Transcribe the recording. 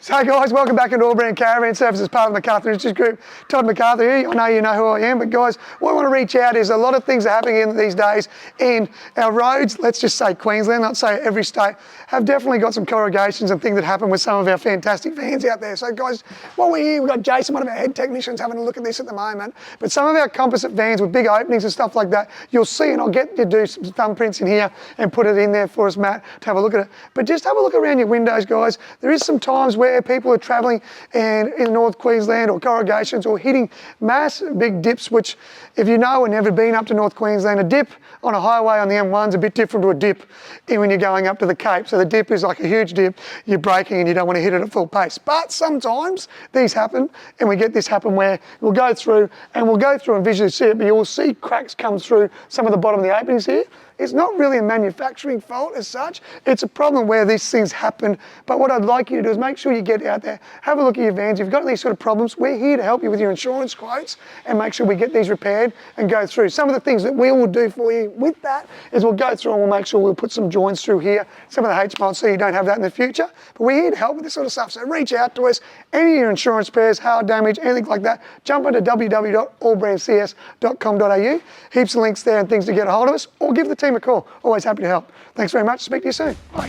So guys, welcome back into AllBrand Caravan Services, part of the McArthur Institute Group. Todd McArthur here. I know you know who I am, but guys, what I want to reach out is a lot of things are happening in these days, and our roads, let's just say Queensland, not say every state, have definitely got some corrugations and things that happen with some of our fantastic vans out there. So guys, while we're here, we've got Jason, one of our head technicians, having a look at this at the moment. But some of our composite vans with big openings and stuff like that, you'll see, and I'll get you to do some thumbprints in here and put it in there for us, Matt, to have a look at it. But just have a look around your windows, guys. There is some times where people are travelling and in North Queensland or corrugations or hitting massive big dips, which if you know and never been up to North Queensland, a dip on a highway on the M1 is a bit different to a dip when you're going up to the Cape. So the dip is like a huge dip, you're braking and you don't want to hit it at full pace. But sometimes these happen, and we get this happen where we'll go through and visually see it, but you'll see cracks come through some of the bottom of the openings here. It's not really a manufacturing fault as such. It's a problem where these things happen. But what I'd like you to do is make sure you get out there, have a look at your vans. If you've got these sort of problems, we're here to help you with your insurance quotes and make sure we get these repaired and go through. Some of the things that we will do for you with that is we'll go through and we'll make sure we'll put some joints through here, some of the H-mods, so you don't have that in the future. But we're here to help with this sort of stuff. So reach out to us. Any of your insurance repairs, hail damage, anything like that, jump into www.allbrandcs.com.au. Heaps of links there and things to get a hold of us, or give the team a call. Always happy to help. Thanks very much. Speak to you soon. Bye.